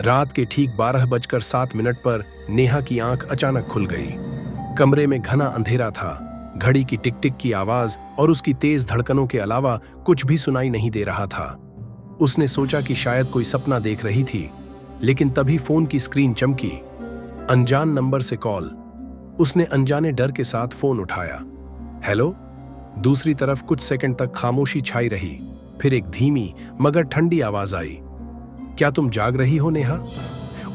रात के ठीक 12:07 पर नेहा की आंख अचानक खुल गई। कमरे में घना अंधेरा था। घड़ी की टिक टिक की आवाज और उसकी तेज धड़कनों के अलावा कुछ भी सुनाई नहीं दे रहा था। उसने सोचा कि शायद कोई सपना देख रही थी, लेकिन तभी फोन की स्क्रीन चमकी। अनजान नंबर से कॉल। उसने अनजाने डर के साथ फोन उठाया। हेलो। दूसरी तरफ कुछ सेकंड तक खामोशी छाई रही। फिर एक धीमी मगर ठंडी आवाज आई। क्या तुम जाग रही हो नेहा?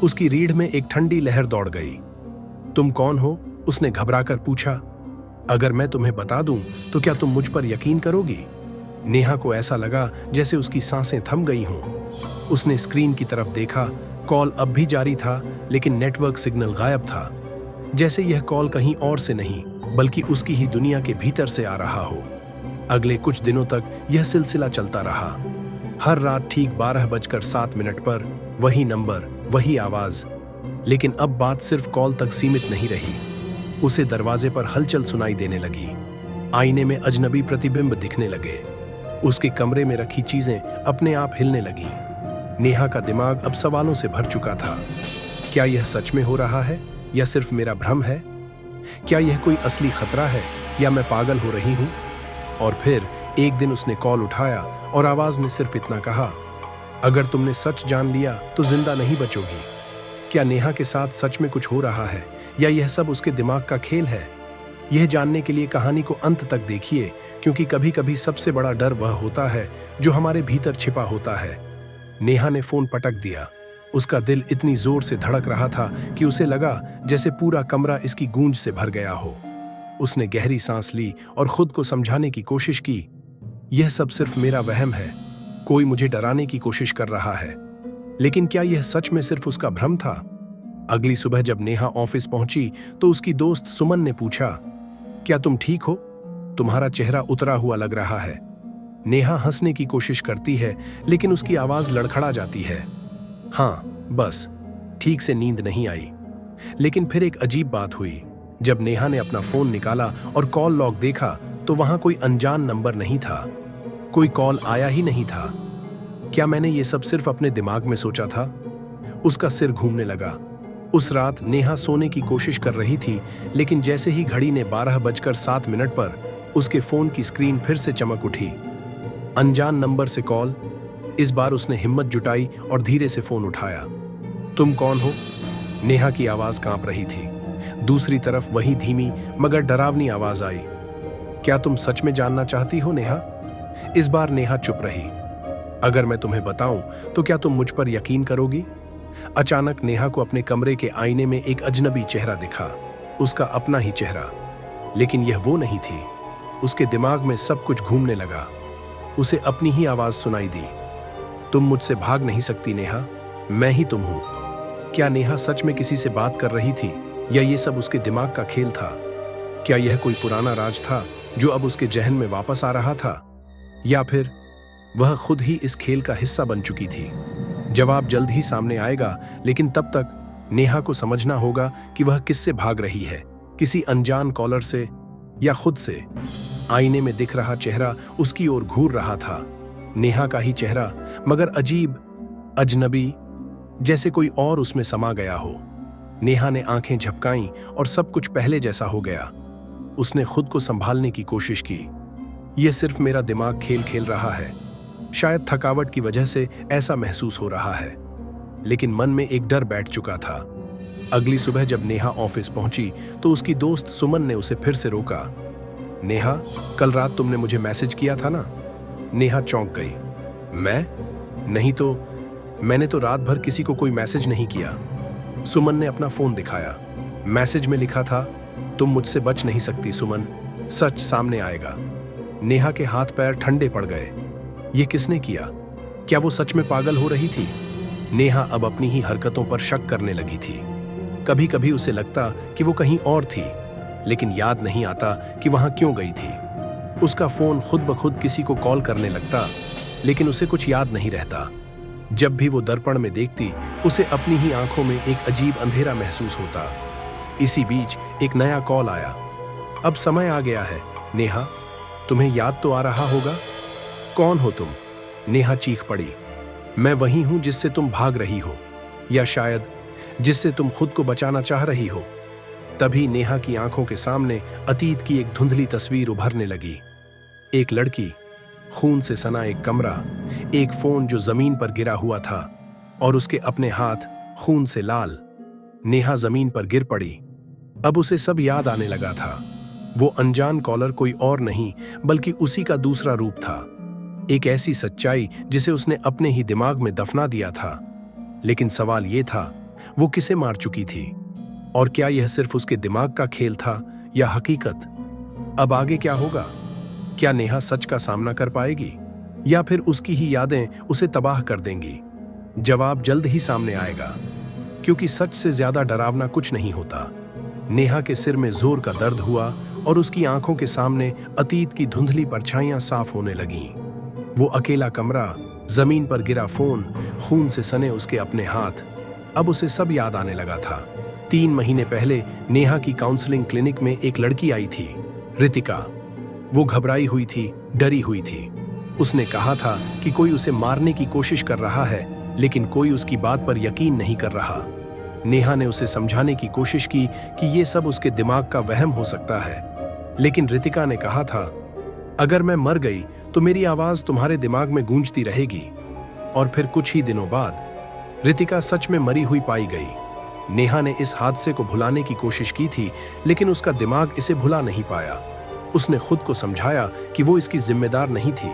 उसकी रीढ़ में एक ठंडी लहर दौड़ गई। तुम कौन हो? उसने घबराकर पूछा। अगर मैं तुम्हें बता दूं तो क्या तुम मुझ पर यकीन करोगी? नेहा को ऐसा लगा जैसे उसकी सांसें थम गई हों। उसने स्क्रीन की तरफ देखा। कॉल अब भी जारी था, लेकिन नेटवर्क सिग्नल गायब था। जैसे यह कॉल कहीं और से नहीं, बल्कि उसकी ही दुनिया के भीतर से आ रहा हो। अगले कुछ दिनों तक यह सिलसिला चलता रहा। हर रात ठीक 12:07 पर वही नंबर, वही आवाज। लेकिन अब बात सिर्फ कॉल तक सीमित नहीं रही। उसे दरवाजे पर हलचल सुनाई देने लगी। आईने में अजनबी प्रतिबिंब दिखने लगे। उसके कमरे में रखी चीजें अपने आप हिलने लगी। नेहा का दिमाग अब सवालों से भर चुका था। क्या यह सच में हो रहा है या सिर्फ मेरा भ्रम है? क्या यह कोई असली खतरा है या मैं पागल हो रही हूं? और फिर एक दिन उसने कॉल उठाया और आवाज ने सिर्फ इतना कहा, अगर तुमने सच जान लिया तो जिंदा नहीं बचोगी। क्या नेहा के साथ सच में कुछ हो रहा है या यह सब उसके दिमाग का खेल है? यह जानने के लिए कहानी को अंत तक देखिए, क्योंकि कभी कभी सबसे बड़ा डर वह होता है जो हमारे भीतर छिपा होता है। नेहा ने फोन पटक दिया। उसका दिल इतनी जोर से धड़क रहा था कि उसे लगा जैसे पूरा कमरा इसकी गूंज से भर गया हो। उसने गहरी सांस ली और खुद को समझाने की कोशिश की। यह सब सिर्फ मेरा वहम है। कोई मुझे डराने की कोशिश कर रहा है। लेकिन क्या यह सच में सिर्फ उसका भ्रम था? अगली सुबह जब नेहा ऑफिस पहुंची तो उसकी दोस्त सुमन ने पूछा, क्या तुम ठीक हो? तुम्हारा चेहरा उतरा हुआ लग रहा है। नेहा हंसने की कोशिश करती है, लेकिन उसकी आवाज लड़खड़ा जाती है। हाँ, बस ठीक से नींद नहीं आई। लेकिन फिर एक अजीब बात हुई। जब नेहा ने अपना फोन निकाला और कॉल लॉग देखा तो वहां कोई अनजान नंबर नहीं था। कोई कॉल आया ही नहीं था। क्या मैंने ये सब सिर्फ अपने दिमाग में सोचा था? उसका सिर घूमने लगा। उस रात नेहा सोने की कोशिश कर रही थी, लेकिन जैसे ही घड़ी ने 12:07 पर उसके फोन की स्क्रीन फिर से चमक उठी। अनजान नंबर से कॉल। इस बार उसने हिम्मत जुटाई और धीरे से फोन उठाया। तुम कौन हो? नेहा की आवाज कांप रही थी। दूसरी तरफ वही धीमी मगर डरावनी आवाज आई। क्या तुम सच में जानना चाहती हो नेहा? इस बार नेहा चुप रही। अगर मैं तुम्हें बताऊं तो क्या तुम मुझ पर यकीन करोगी? अचानक नेहा को अपने कमरे के आईने में एक अजनबी चेहरा दिखा। उसका अपना ही चेहरा। लेकिन यह वो नहीं थी। उसके दिमाग में सब कुछ घूमने लगा। उसे अपनी ही आवाज सुनाई दी। तुम मुझसे भाग नहीं सकती नेहा, मैं ही तुम हूं। क्या नेहा सच में किसी से बात कर रही थी या ये सब उसके दिमाग का खेल था? क्या यह कोई पुराना राज था जो अब उसके जहन में वापस आ रहा था, या फिर वह खुद ही इस खेल का हिस्सा बन चुकी थी? जवाब जल्द ही सामने आएगा, लेकिन तब तक नेहा को समझना होगा कि वह किससे भाग रही है, किसी अनजान कॉलर से या खुद से। आईने में दिख रहा चेहरा उसकी ओर घूर रहा था। नेहा का ही चेहरा, मगर अजीब, अजनबी, जैसे कोई और उसमें समा गया हो। नेहा ने आंखें झपकाईं और सब कुछ पहले जैसा हो गया। उसने खुद को संभालने की कोशिश की। यह सिर्फ मेरा दिमाग खेल खेल रहा है। शायद थकावट की वजह से ऐसा महसूस हो रहा है। लेकिन मन में एक डर बैठ चुका था। अगली सुबह जब नेहा ऑफिस पहुंची तो उसकी दोस्त सुमन ने उसे फिर से रोका। नेहा, कल रात तुमने मुझे मैसेज किया था ना? नेहा चौंक गई। मैं? नहीं तो, मैंने तो रात भर किसी को कोई मैसेज नहीं किया। सुमन ने अपना फोन दिखाया। मैसेज में लिखा था, तुम मुझसे बच नहीं सकती सुमन, सच सामने आएगा। नेहा के हाथ पैर ठंडे पड़ गए। ये किसने किया? क्या वो सच में पागल हो रही थी? नेहा अब अपनी ही हरकतों पर शक करने लगी थी। कभी कभी उसे लगता कि वो कहीं और थी, लेकिन याद नहीं आता कि वहां क्यों गई थी। उसका फोन खुद ब खुद किसी को कॉल करने लगता, लेकिन उसे कुछ याद नहीं रहता। जब भी वो दर्पण में देखती, उसे अपनी ही आंखों में एक अजीब अंधेरा महसूस होता। इसी बीच एक नया कॉल आया। अब समय आ गया है। नेहा, तुम्हें याद तो आ रहा होगा। कौन हो तुम? नेहा चीख पड़ी। मैं वही हूं जिससे तुम भाग रही हो। या शायद जिससे तुम खुद को बचाना चाह रही हो। तभी नेहा की आंखों के सामने अतीत की एक धुंधली तस्वीर उभरने लगी। एक लड़की, खून से सना एक कमरा, एक फोन जो जमीन पर गिरा हुआ था और उसके अपने हाथ खून से लाल। नेहा जमीन पर गिर पड़ी। अब उसे सब याद आने लगा था। वो अनजान कॉलर कोई और नहीं बल्कि उसी का दूसरा रूप था। एक ऐसी सच्चाई जिसे उसने अपने ही दिमाग में दफना दिया था। लेकिन सवाल ये था, वो किसे मार चुकी थी? और क्या यह सिर्फ उसके दिमाग का खेल था या हकीकत? अब आगे क्या होगा? क्या नेहा सच का सामना कर पाएगी या फिर उसकी ही यादें उसे तबाह कर देंगी? जवाब जल्द ही सामने आएगा, क्योंकि सच से ज्यादा डरावना कुछ नहीं होता। नेहा के सिर में जोर का दर्द हुआ और उसकी आंखों के सामने अतीत की धुंधली परछाइयां साफ होने लगीं। वो अकेला कमरा, जमीन पर गिरा फोन, खून से सने उसके अपने हाथ। अब उसे सब याद आने लगा था। 3 महीने पहले नेहा की काउंसलिंग क्लिनिक में एक लड़की आई थी, रितिका। वो घबराई हुई थी, डरी हुई थी। उसने कहा था कि कोई उसे मारने की कोशिश कर रहा है, लेकिन कोई उसकी बात पर यकीन नहीं कर रहा। नेहा ने उसे समझाने की कोशिश की कि ये सब उसके दिमाग का वहम हो सकता है, लेकिन रितिका ने कहा था, अगर मैं मर गई तो मेरी आवाज तुम्हारे दिमाग में गूंजती रहेगी। और फिर कुछ ही दिनों बाद रितिका सच में मरी हुई पाई गई। नेहा ने इस हादसे को भुलाने की कोशिश की थी, लेकिन उसका दिमाग इसे भुला नहीं पाया। उसने खुद को समझाया कि वो इसकी जिम्मेदार नहीं थी,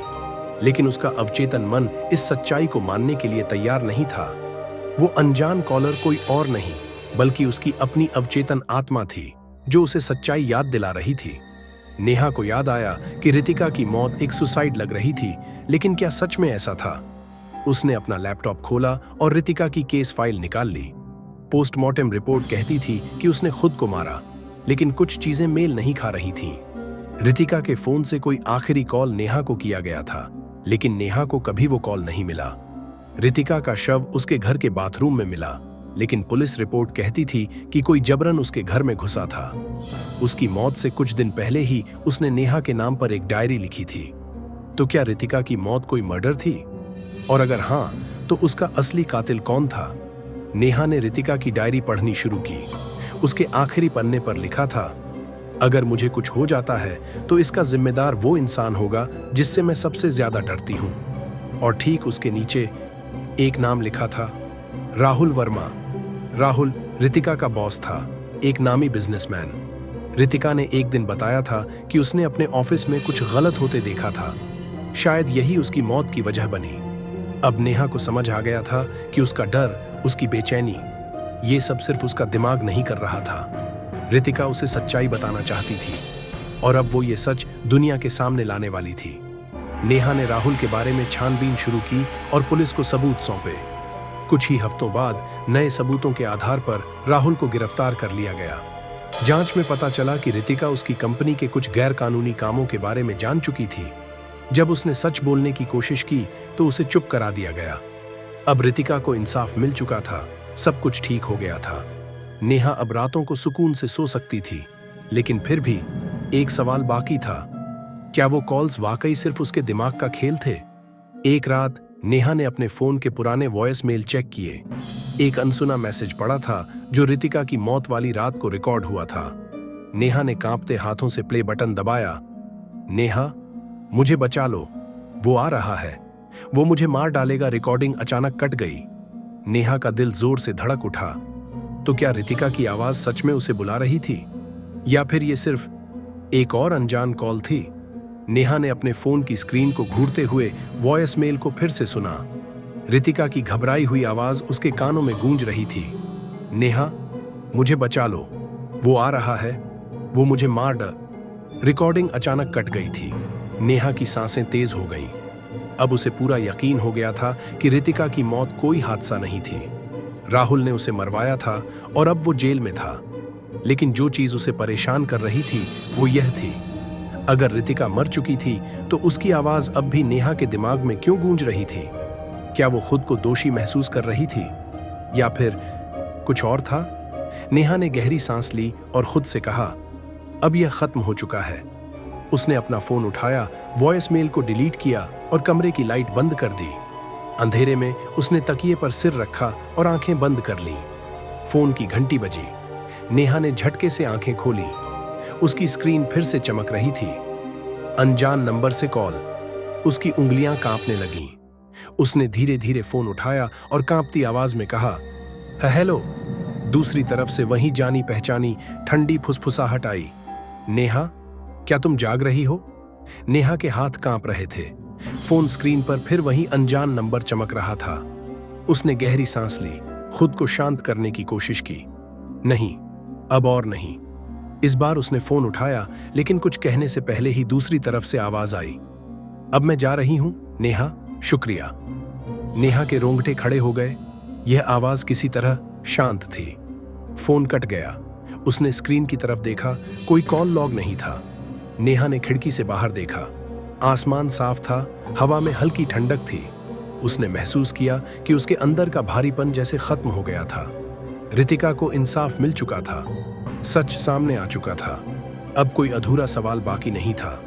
लेकिन उसका अवचेतन मन इस सच्चाई को मानने के लिए तैयार नहीं था। वो अनजान कॉलर कोई और नहीं बल्कि उसकी अपनी अवचेतन आत्मा थी, जो उसे सच्चाई याद दिला रही थी। नेहा को याद आया कि रितिका की मौत एक सुसाइड लग रही थी, लेकिन क्या सच में ऐसा था? उसने अपना लैपटॉप खोला और रितिका की केस फाइल निकाल ली। पोस्टमार्टम रिपोर्ट कहती थी कि उसने खुद को मारा, लेकिन कुछ चीजें मेल नहीं खा रही थीं। रितिका के फोन से कोई आखिरी कॉल नेहा को किया गया था, लेकिन नेहा को कभी वो कॉल नहीं मिला। रितिका का शव उसके घर के बाथरूम में मिला, लेकिन पुलिस रिपोर्ट कहती थी कि कोई जबरन उसके घर में घुसा था। उसकी मौत से कुछ दिन पहले ही उसने नेहा के नाम पर एक डायरी लिखी थी। तो क्या रितिका की मौत कोई मर्डर थी? और अगर हाँ, तो उसका असली कातिल कौन था? नेहा ने रितिका की डायरी पढ़नी शुरू की। उसके आखिरी पन्ने पर लिखा था, अगर मुझे कुछ हो जाता है तो इसका जिम्मेदार वो इंसान होगा जिससे मैं सबसे ज्यादा डरती हूं। और ठीक उसके नीचे एक नाम लिखा था, राहुल वर्मा। राहुल रितिका का बॉस था, एक नामी बिजनेसमैन। रितिका ने एक दिन बताया था कि उसने अपने ऑफिस में कुछ गलत होते देखा था। शायद यही उसकी मौत की वजह बनी। अब नेहा को समझ आ गया था कि उसका डर, उसकी बेचैनी, ये सब सिर्फ उसका दिमाग नहीं कर रहा था। रितिका उसे सच्चाई बताना चाहती थी और अब वो ये सच दुनिया के सामने लाने वाली थी। नेहा ने राहुल के बारे में छानबीन शुरू की और पुलिस को सबूत सौंपे। कुछ ही हफ्तों बाद नए सबूतों के आधार पर राहुल को गिरफ्तार कर लिया गया। जांच में पता चला कि रितिका उसकी कंपनी के कुछ गैर कानूनी कामों के बारे में जान चुकी थी। जब उसने सच बोलने की कोशिश की तो उसे चुप करा दिया गया। अब रितिका को इंसाफ मिल चुका था, सब कुछ ठीक हो गया था। नेहा अब रातों को सुकून से सो सकती थी, लेकिन फिर भी एक सवाल बाकी था, क्या वो कॉल्स वाकई सिर्फ उसके दिमाग का खेल थे? एक रात नेहा ने अपने फोन के पुराने वॉइस मेल चेक किए। एक अनसुना मैसेज पड़ा था जो रितिका की मौत वाली रात को रिकॉर्ड हुआ था। नेहा ने कांपते हाथों से प्ले बटन दबाया। नेहा, मुझे बचा लो, वो आ रहा है, वो मुझे मार डालेगा। रिकॉर्डिंग अचानक कट गई। नेहा का दिल जोर से धड़क उठा। तो क्या रितिका की आवाज सच में उसे बुला रही थी या फिर ये सिर्फ एक और अनजान कॉल थी? नेहा ने अपने फोन की स्क्रीन को घूरते हुए वॉइस मेल को फिर से सुना। रितिका की घबराई हुई आवाज उसके कानों में गूंज रही थी। नेहा, मुझे बचा लो, वो आ रहा है, वो मुझे मार डाल। रिकॉर्डिंग अचानक कट गई थी। नेहा की सांसें तेज हो गईं। अब उसे पूरा यकीन हो गया था कि रितिका की मौत कोई हादसा नहीं थी। राहुल ने उसे मरवाया था और अब वो जेल में था। लेकिन जो चीज उसे परेशान कर रही थी वो यह थी, अगर रितिका मर चुकी थी तो उसकी आवाज अब भी नेहा के दिमाग में क्यों गूंज रही थी? क्या वो खुद को दोषी महसूस कर रही थी या फिर कुछ और था? नेहा ने गहरी सांस ली और खुद से कहा, अब यह खत्म हो चुका है। उसने अपना फोन उठाया, वॉइस मेल को डिलीट किया और कमरे की लाइट बंद कर दी। अंधेरे में उसने तकिए पर सिर रखा और आंखें बंद कर लीं। फोन की घंटी बजी। नेहा ने झटके से आंखें खोली। उसकी स्क्रीन फिर से चमक रही थी। अनजान नंबर से कॉल। उसकी उंगलियां कांपने लगीं। उसने धीरे धीरे फोन उठाया और कांपती आवाज में कहा, हेलो। दूसरी तरफ से वही जानी पहचानी ठंडी फुसफुसाहट आई। नेहा, क्या तुम जाग रही हो? नेहा के हाथ कांप रहे थे। फोन स्क्रीन पर फिर वही अनजान नंबर चमक रहा था। उसने गहरी सांस ली, खुद को शांत करने की कोशिश की। नहीं, अब और नहीं। इस बार उसने फोन उठाया, लेकिन कुछ कहने से पहले ही दूसरी तरफ से आवाज आई, अब मैं जा रही हूं नेहा, शुक्रिया। नेहा के रोंगटे खड़े हो गए। यह आवाज किसी तरह शांत थी। फोन कट गया। उसने स्क्रीन की तरफ देखा, कोई कॉल लॉग नहीं था। नेहा ने खिड़की से बाहर देखा। आसमान साफ था, हवा में हल्की ठंडक थी। उसने महसूस किया कि उसके अंदर का भारीपन जैसे खत्म हो गया था। रितिका को इंसाफ मिल चुका था। सच सामने आ चुका था। अब कोई अधूरा सवाल बाकी नहीं था।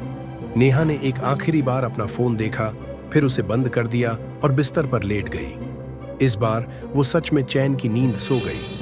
नेहा ने एक आखिरी बार अपना फोन देखा, फिर उसे बंद कर दिया और बिस्तर पर लेट गई। इस बार वो सच में चैन की नींद सो गई।